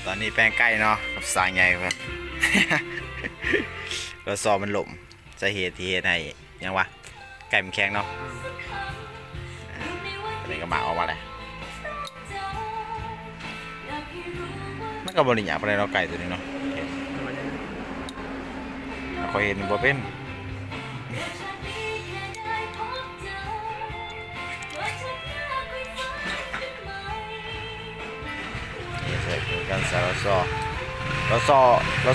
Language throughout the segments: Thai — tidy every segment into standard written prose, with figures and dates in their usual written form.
ตอนนี้แป้งใกล้เนาะกับสายใหญ่เพื่อน เราซอมันหล่มจะเหตุที่เหตุให้ยังวะไก่มันแข็งเนาะตอนนี้ก็มาออกมาเลยมันก็บริหารอะไรเราะไก่ตัวนี้เนาะคอยเห็นบ่เป็นนี่ใช่คือการใส่เราซ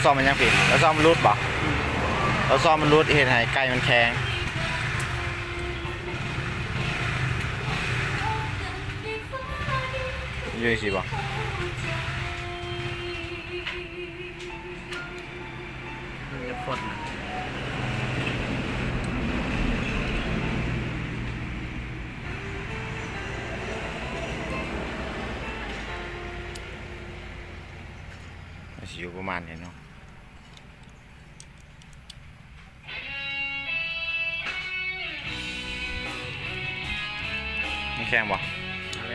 อมันยังผิดเราซอมันรูดป่ะเราซอมันรูดเห็นให้ไก่มันแข็งอยู่สิบ่จะฟดนะอยู่ประมาณนี้เนาะมันแข็งบ่อะไร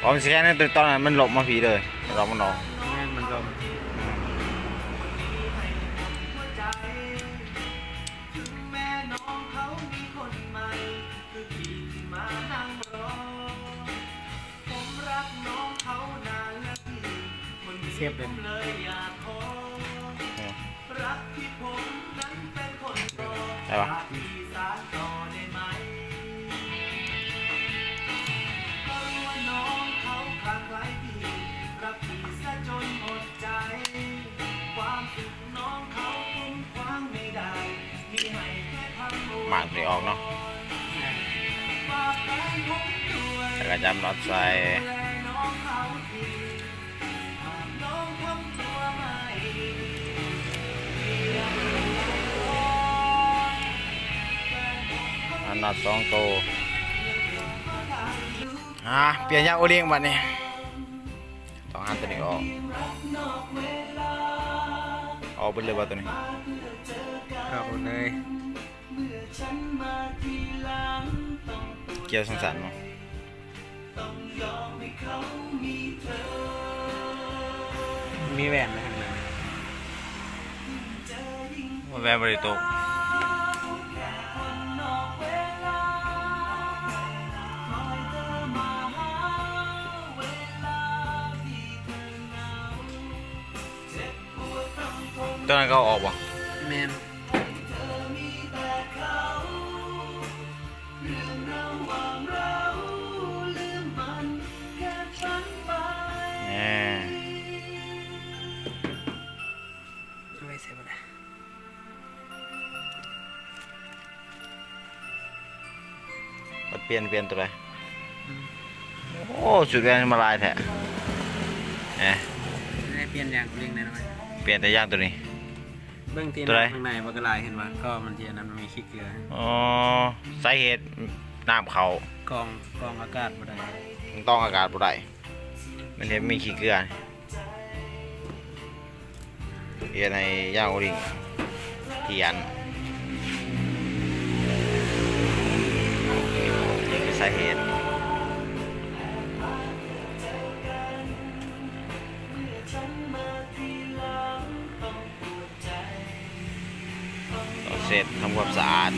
อ๋อมันแค่นั้นตอนนั้นมันหลบมาผีเลยเรามันออกแม่มันก็เสียบเลยได้ปะหมากไม่ออกเนาะแต่ก็จำน็อตใส่น็อต2 ตัวเปลี่ยนยางโอเลี้ยงบัดนี้ต้องหันตัวนี้ออกไปเลยว่าตัวนี้เข้าเลย เกี่ยวสันๆมั้งมีแหวนไหมข้างในว่าแวะบริโตกตัวนั้นก็ออกบ่แมนไม่เสียบ่ได้เปลี่ยนตัวไหนโอ้สุดแรงมาลายแท้ได้เปลี่ยนอย่างเล็กน้อย เปลี่ยนแต่ย่างตัวนี้เบื้องที่ข้างในมันก็ลายเห็นว่าก็มันที่นั้นมันมีขี้เกลืออ๋อสาเหตุน้ำเขากองอากาศบ่ได้ต้องอากาศบ่ได้มันเห็นมีขี้เกลือเอียในย่างโอริงเทียนนี่คือสาเหตุเสร็จทำความสะอาด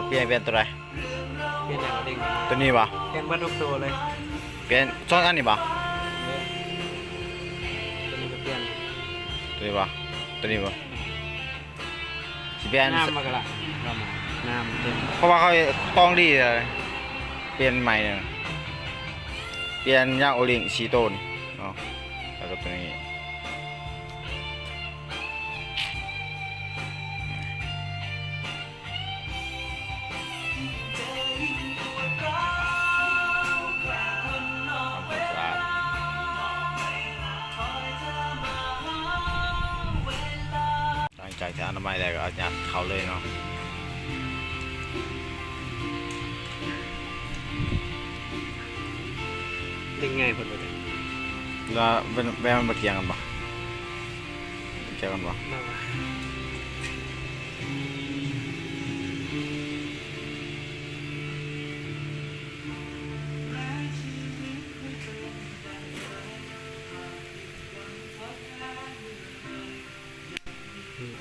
เปลี่ยนตัวไหนเปลี่ยนอย่างเล็กตัวนี้ปะเปลี่ยนเบิ้ลทุกตัวเลยเปลี่ยนช่องอันนี้ปะตัวนี้ก็เปลี่ยนตัวนี้ปะตัวนี้ปะสิเปลี่ยนน้ำมากระละน้ำเต็มเพราะว่าเขาต้องดีเลยเปลี่ยนใหม่เนี่ยเปลี่ยนย่างโอลิงสีโต้นแล้วก็ตัวนี้ ต อนามัยแล้วก็เอายัดเขาเลยเนาะ ดึงง่ายพอดี แล้วเป็นแม่มันมาเกี่ยงกันปะเกี่ยงกันปะ มาก อืม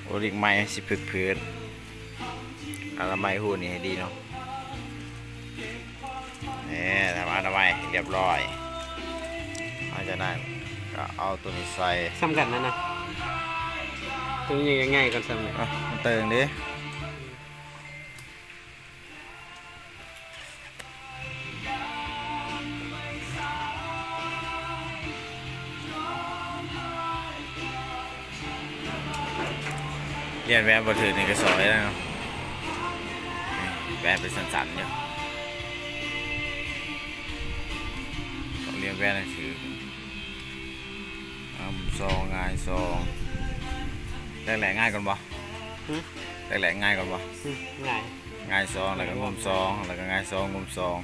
โอลิกไม้สิพึกพื้นอนามัยหูนี่ให้ดีเนาะนี่ทำอนามัยเรียบร้อยอาจจะได้ก็เอาตัวนี้ใส่ ซ้ำกันนั่นนะตัวนี้ยังง่ายกันซ้ำเลย อ่ะมันเติงดิเรียนแวะบนถือนี่ก็สวยแล้วเนาะนี่แวะเป็นสันๆอยู่ต้องเรียนแวะหนังสือซองง่ายซองแรกๆง่ายก่อนบ่ หึ แรกๆง่ายก่อนบ่ ง่าย ง่ายซองแล้วก็งมซองแล้วก็ง่ายซองงมซอง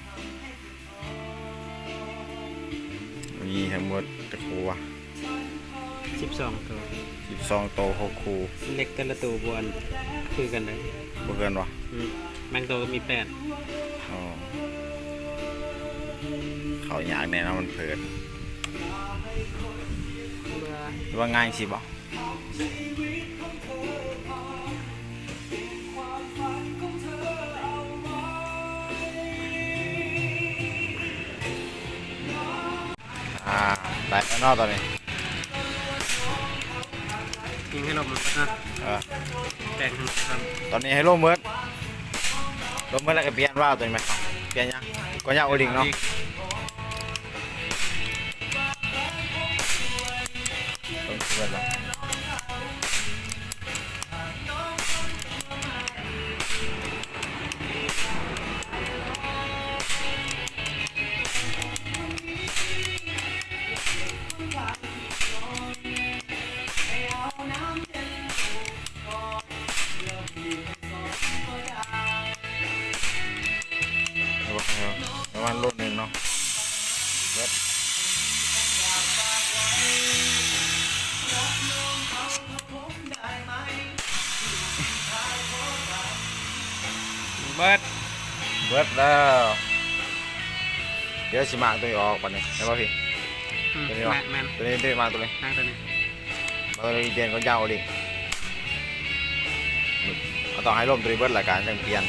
มีทั้งหมดตะครูวะ 12ตัว 12โต6ครู เล็กแต่ละตัวบวนคือกันเลย บ่เกินวะ บางตัวก็มี8 อ๋อเขาอยากแน่นอนมันเผิดหรือว่าง่ายสิบ่ได้แล้วเนอกตอนนี้ ยิงให้ลมนะ เออ แต่งครับ ตอนนี้ให้ลมเมิดแล้วก็เปลี่ยนว่าวตัวนี้ไหมเปลี่ยนยังก็ยากโอลิงเนาะต้องเปลี่ยนแล้วประมาณโลนึงเนาะเบิด เบิร์ด เบิดแล้วเดี๋ยวสิมากตัวนี้ออกปันนี้ได้ป่ะพี่ ตัวนี้วะ แมน ตัวนี้ดื้อมากตัวนี้ นั่งตัวนี้ มาตัวนี้เปลี่ยนก็ยาวดิเอาต้องให้ลมตัวนี้เบิดหลายการจังเปลี่ยน